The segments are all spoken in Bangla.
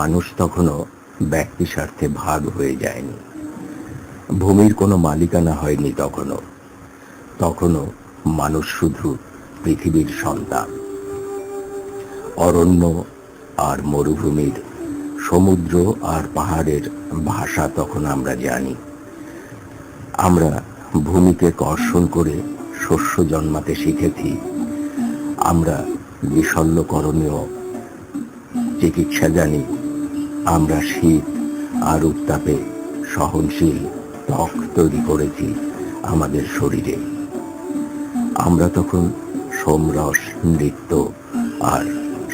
মানুষ তখনও ব্যক্তি স্বার্থে ভাগ হয়ে যায়নি। ভূমির কোনো মালিকানা হয়নি তখনও মানুষ শুধু পৃথিবীর সন্তান। অরণ্য আর মরুভূমির, সমুদ্র আর পাহাড়ের ভাষা তখন আমরা জানি। আমরা ভূমিকে কর্ষণ করে শস্য জন্মাতে শিখেছি। আমরা বিষল্যকরণীয় চিকিৎসা জানি। আমরা শীত আর উত্তাপে সহনশীল ত্বক তৈরি করেছি আমাদের শরীরে। আমরা তখন সোমরস, নৃত্য আর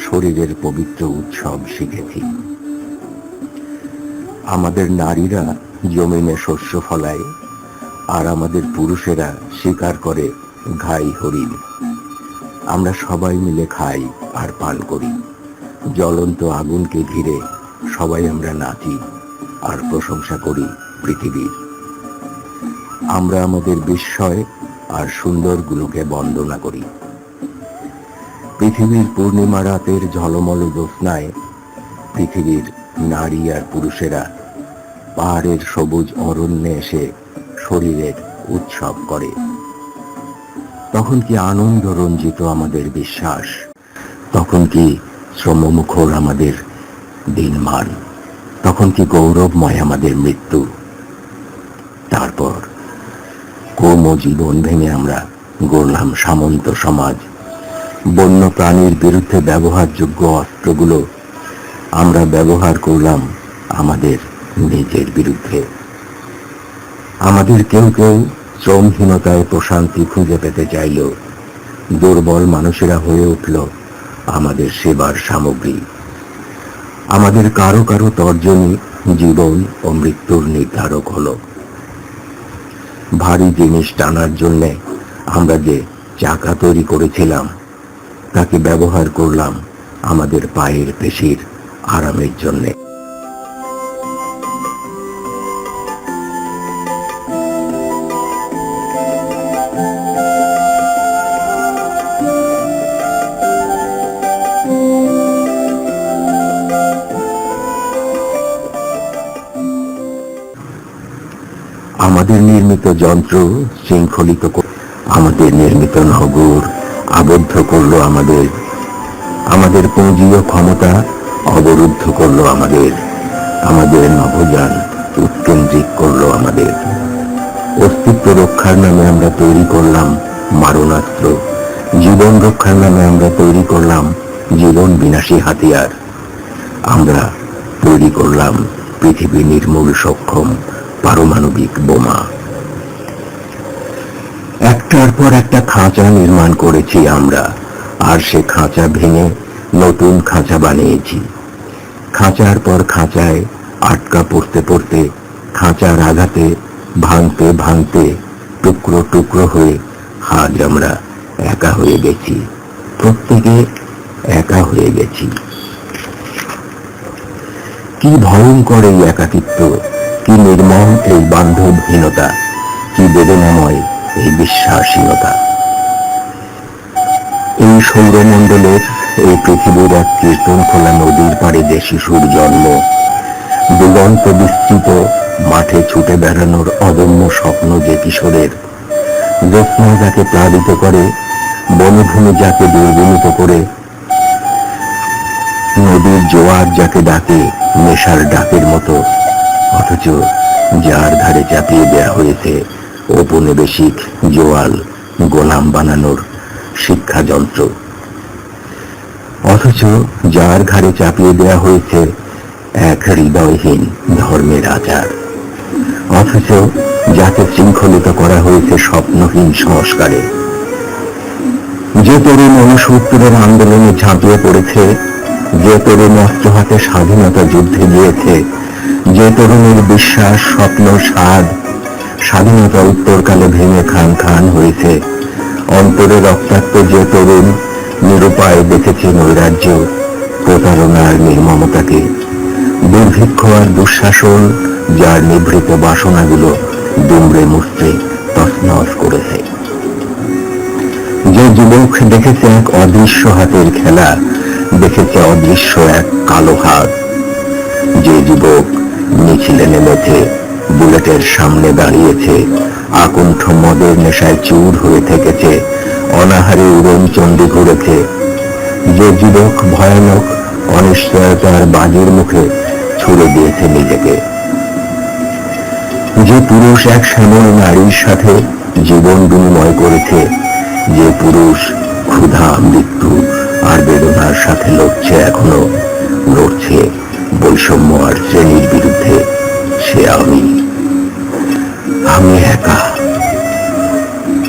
শরীরের পবিত্র উৎসব শিখেছি। আমাদের নারীরা জমিনে শস্য ফলায়, আর আমাদের পুরুষেরা শিকার করে ঘাই হরিণ। আমরা সবাই মিলে খাই আর পান করি। জ্বলন্ত আগুনকে ঘিরে সবাই আমরা নাচি আর প্রশংসা করি পৃথিবীর। আমরা আমাদের বিস্ময় আর সুন্দরগুলোকে বন্দনা করি। পৃথিবীর পূর্ণিমা রাতের ঝলমল জ্যোৎস্নায় পৃথিবীর নারী আর পুরুষেরা পাহাড়ের সবুজ অরণ্যে এসে শরীরের উৎসব করে। তখন কি আনন্দ রঞ্জিত আমাদের বিশ্বাস, তখন কি শ্রমমুখর আমাদের দিনমান, তখন কি গৌরবময় আমাদের মৃত্যু। তারপর কর্মজীবন ভেঙে আমরা গড়লাম সামন্ত সমাজ। বন্য প্রাণীর বিরুদ্ধে ব্যবহারযোগ্য অস্ত্রগুলো আমরা ব্যবহার করলাম আমাদের নিজের বিরুদ্ধে। আমাদের কেউ কেউ শ্রমহীনতায় প্রশান্তি খুঁজে পেতে চাইল। দুর্বল মানুষেরা হয়ে উঠল আমাদের সেবার সামগ্রী। আমাদের কারো কারো তর্জনী জীবন ও মৃত্যুর নির্ধারক হলো। ভারী জিনিস টানার জন্য আমরা যে চাকা তৈরি করেছিলাম তাকে ব্যবহার করলাম আমাদের পায়ের পেশির আরামের জন্যে। আমাদের নির্মিত যন্ত্র শৃঙ্খলিত, আমাদের নির্মিত নগর আবদ্ধ করলো আমাদের পুঁজি ও ক্ষমতা অবরুদ্ধ করলো আমাদের নভোযান উৎকেন্দ্রিক করলো আমাদের। অস্তিত্ব রক্ষার নামে আমরা তৈরি করলাম মারণাস্ত্র, জীবন রক্ষার নামে আমরা তৈরি করলাম জীবন বিনাশী হাতিয়ার। আমরা তৈরি করলাম পৃথিবী নির্মূল সক্ষম পারমাণবিক বোমা। একটার পর একটা খাঁচা নির্মাণ করেছি আমরা, আর সে খাঁচা ভেঙে নতুন খাঁচা বানিয়েছি। খাঁচার পর খাঁচায় আটকা পড়তে পড়তে, খাঁচার আঘাতে ভাঙতে ভাঙতে টুকরো টুকরো হয়ে আজ আমরা একা হয়ে গেছি, প্রত্যেকে একা হয়ে গেছি। কি ভয়ঙ্কর এই একাকিত্ব, কি নির্মম এই বান্ধবহীনতা, কি বেদনাময় এই বিশ্বাসহীনতা। এই সৌরমণ্ডলের, এই পৃথিবীর এক কীর্তন খোলা নদীর পাড়ে যে শিশুর জন্ম, দিগন্ত বিস্তৃত মাঠে ছুটে বেড়ানোর অদম্য স্বপ্ন যে কিশোরের, জ্যোৎস্না যাকে প্লাবিত করে, বনভূমি যাকে দুর্বিনীত করে, নদীর জোয়ার যাকে ডাকে নেশার ডাকের মতো, অথচ যার ধারে চাপিয়ে দেয়া হয়েছে ঔপনিবেশিক জোয়াল গোলাম বানানোর শিক্ষা যন্ত্র, অথচ যার ঘাড়ে চাপিয়ে দেয়া হয়েছে এক হৃদয়হীন ধর্মের আচার, অথচ যাকে শৃঙ্খলিত করা হয়েছে স্বপ্নহীন সংস্কারে। যে তরুণ ৬৯-এর আন্দোলনে ঝাঁপিয়ে পড়েছে, যে তরুণ অস্ত্র হাতে স্বাধীনতা যুদ্ধে গিয়েছে, যে তরুণের বিশ্বাস, স্বপ্ন, স্বাধীনতা উত্তরকালে ভেঙে খান খান হয়েছে, অন্তরে রক্তাক্ত যে তরুণ নিরুপায় দেখেছে নৈরাজ্য, প্রতারণা আর নির্মমতাকে, দুর্ভিক্ষ আর দুঃশাসন যার নিভৃত বাসনাগুলো দুমড়ে মুচড়ে তছনছ করেছে। যে যুবক দেখেছে এক অদৃশ্য হাতের খেলা, দেখেছে অদৃশ্য এক কালো হাত, যুবক মিছিলে নেমেছে, বুলেটের সামনে দাঁড়িয়েছে, আকণ্ঠ মদের নেশায় চুর হয়ে থেকেছে, অনাহারে উড়ন চণ্ডী ঘুরেছে। যে যুবক ভয়ানক অনিশ্চয়তার বাজির মুখে ছুড়ে দিয়েছে নিজেকে। যে পুরুষ এক শ্যামল নারীর সাথে জীবন বিনিময় করেছে, যে পুরুষ ক্ষুধা, মৃত্যু আর বেদনার সাথে লড়ছে, এখনো লড়ছে বৈষম্য আর শ্রেণীর বিরুদ্ধে, সে আমি একা।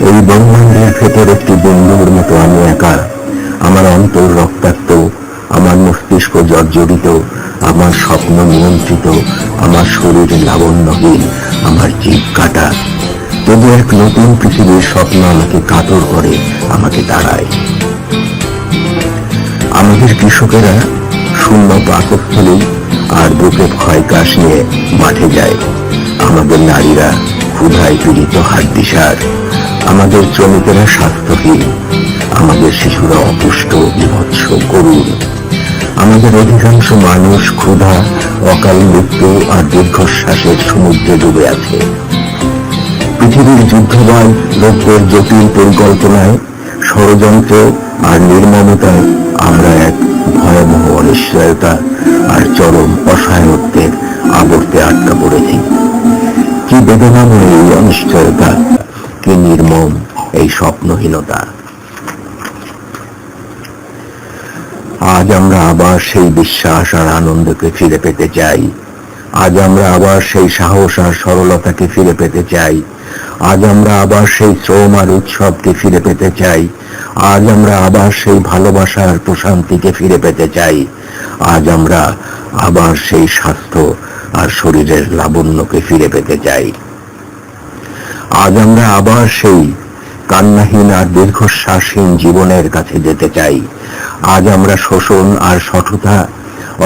এই ব্রহ্মাণ্ডের ভেতর একটি বিন্দুর মতো আমি একা। আমার অন্তর রক্তাক্ত, আমার মস্তিষ্ক জর্জরিত, আমার স্বপ্ন নিয়ন্ত্রিত, আমার শরীর লাবণ্যহীন, আমার জীব কাটা। তবু এক নতুন পৃথিবীর স্বপ্ন আমাকে কাতর করে, আমাকে দাঁড়ায়। আমাদের কৃষকেরা শূন্য পাকস্থলী আর বুকে ক্ষয়কাশ নিয়ে মাঠে যায়। আমাদের নারীরা ক্ষুধায় পীড়িত হাড্ডিসার, আমাদের শ্রমিকেরা স্বাস্থ্যহীন, আমাদের শিশুরা অপুষ্ট, বিভৎস, করুণ। আমাদের অধিকাংশ মানুষ ক্ষুধা, অকাল মৃত্যু আর দীর্ঘশ্বাসের সমুদ্রে ডুবে আছে। পৃথিবীর যুদ্ধবাজ লোকের জটিল পরিকল্পনায়, ষড়যন্ত্রে আর নির্মমতায় আমরা এক ভয়াবহ অনিশ্চয়তা আর চরম অসহায়ত্বের আবর্তে আটকা পড়েছি। কি বেদনাময় এই অনিশ্চয়তা, কি নির্মম এই স্বপ্নহীনতা। আজ আমরা আবার সেই বিশ্বাস আর আনন্দকে ফিরে পেতে চাই। আজ আমরা আবার সেই সাহস আর সরলতাকে ফিরে পেতে চাই। আজ আমরা আবার সেই শ্রম আর উৎসবকে ফিরে পেতে চাই। আজ আমরা আবার সেই ভালোবাসা আর প্রশান্তিকে ফিরে পেতে চাই। আজ আমরা আবার সেই স্বাস্থ্য আর শরীরের লাবণ্যকে ফিরে পেতে চাই। আজ আমরা আবার সেই কান্নাহীন আর দীর্ঘশ্বাসহীন জীবনের কাছে যেতে চাই। আজ আমরা শোষণ আর সঠতা,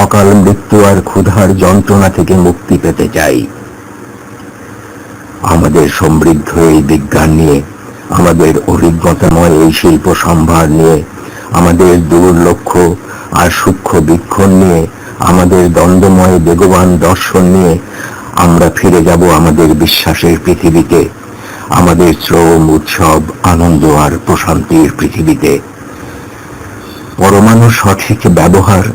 অকাল মৃত্যু আর ক্ষুধার যন্ত্রণা থেকে মুক্তি পেতে চাই। আমাদের সমৃদ্ধ এই বিজ্ঞান নিয়ে, আমাদের অভিজ্ঞতাময় এই শিল্প সম্ভার নিয়ে, আমাদের দূর লক্ষ্য আর সূক্ষ্ম বীক্ষণ নিয়ে, আমাদের দ্বন্দ্বময় বেগবান দর্শন নিয়ে আমরা ফিরে যাব আমাদের বিশ্বাসের পৃথিবীতে, আমাদের শ্রম, উৎসব, আনন্দ আর প্রশান্তির পৃথিবীতে। পরমাণুর সঠিক ব্যবহার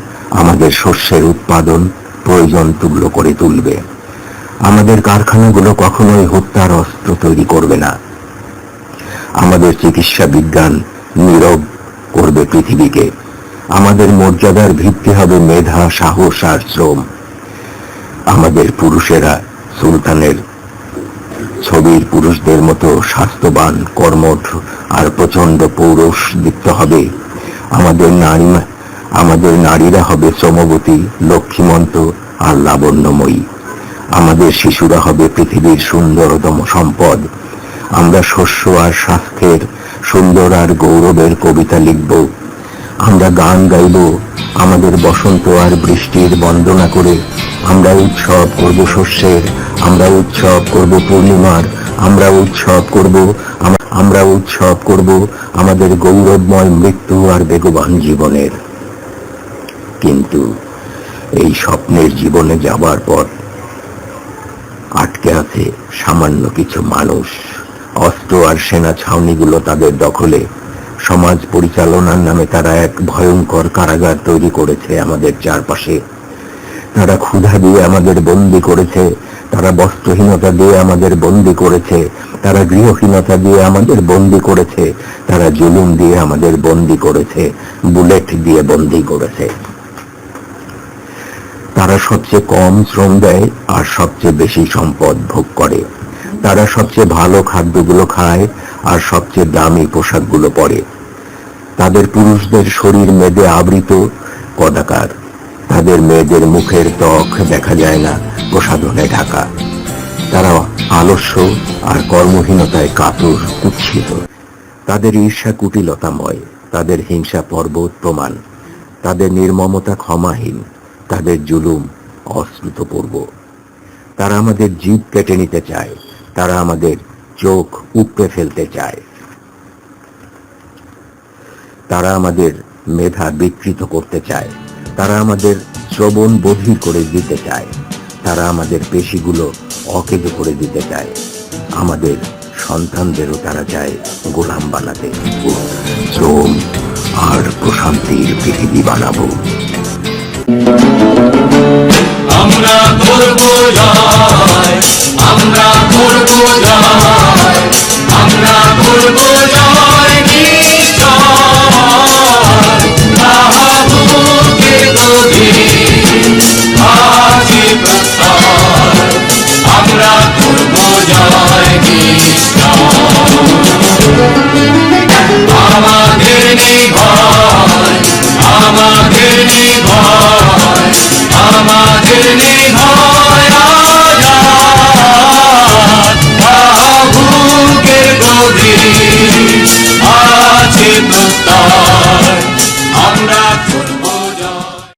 আমাদের শস্যের উৎপাদন প্রয়োজন তুল্য করে তুলবে। আমাদের কারখানাগুলো কখনোই হত্যার অস্ত্র তৈরি করবে না। আমাদের চিকিৎসা বিজ্ঞান নীরব করবে পৃথিবীকে। আমাদের মর্যাদার ভিত্তি হবে মেধা, সাহস আর শ্রম। আমাদের পুরুষেরা সুলতানের ছবির পুরুষদের মতো স্বাস্থ্যবান, কর্মঠ আর প্রচন্ড পৌরুষদীপ্ত হবে। আমাদের নারীরা হবে শ্রমবতী, লক্ষ্মীমন্ত আর লাবণ্যময়ী। আমাদের শিশুরা হবে পৃথিবীর সুন্দরতম সম্পদ। আমরা শস্য আর স্বাস্থ্যের সুন্দর আর গৌরবের কবিতা লিখব। আমরা গান গাইব আমাদের বসন্ত আর বৃষ্টির বন্দনা করে। আমরা উৎসব করব শস্যের, আমরা উৎসব করব পূর্ণিমার, আমরা উৎসব করব আমাদের গৌরবময় মৃত্যু আর বেগবান জীবনের। কিন্তু এই স্বপ্নের জীবনে যাবার পর আটকে আছে সামান্য কিছু মানুষ। অস্ত্র আর সেনা ছাউনিগুলো তাদের দখলে। সমাজ পরিচালনার নামে তারা এক ভয়ঙ্কর কারাগার তৈরি করেছে আমাদের চারপাশে। তারা ক্ষুধা দিয়ে আমাদের বন্দী করেছে, তারা বস্ত্রহীনতা দিয়ে আমাদের বন্দী করেছে, তারা গৃহহীনতা দিয়ে আমাদের বন্দী করেছে, তারা জুলুম দিয়ে আমাদের বন্দী করেছে, বুলেট দিয়ে বন্দী করেছে। তারা সবচেয়ে কম শ্রম দেয় আর সবচেয়ে বেশি সম্পদ ভোগ করে। তারা সবচেয়ে ভালো খাদ্যগুলো খায় আর সবচেয়ে দামি পোশাকগুলো পরে। তাদের পুরুষদের শরীর মেদে আবৃত, কদাকার। তাদের মেয়েদের মুখের ত্বক দেখা যায় না, প্রসাধনে ঢাকা। তারা আলস্য আর কর্মহীনতায় কাতর, কুৎসিত। তাদের ঈর্ষা কুটিলতাময়, তাদের হিংসা পর্বত প্রমাণ, তাদের নির্মমতা ক্ষমাহীন, তাদের জুলুম অশ্রুতপূর্ব। তারা আমাদের জিভ কেটে নিতে চায়, তারা আমাদের চোখ উপড়ে ফেলতে চায়, তারা আমাদের মেধা বিকৃত করতে চায়, তারা আমাদের শ্রবণ বধির করে দিতে চায়। তারা আমাদের পেশিগুলো অকেজো করে দিতে চায়, আমাদের সন্তানদেরও তারা চায় গোলাম বানাতে। শ্রম আর প্রশান্তির পৃথিবী বানাবো। আমরা করব জয়, আমরা করব জয়, আমরা করব জয় নিশ্চয়। আহাবুকে গভীর হাসি প্রত্যয়, আমরা করব জয় নিশ্চয়। আমাদের নির্ভয়, আমাদের নির্ভয়, আমাদের নির্ভয়।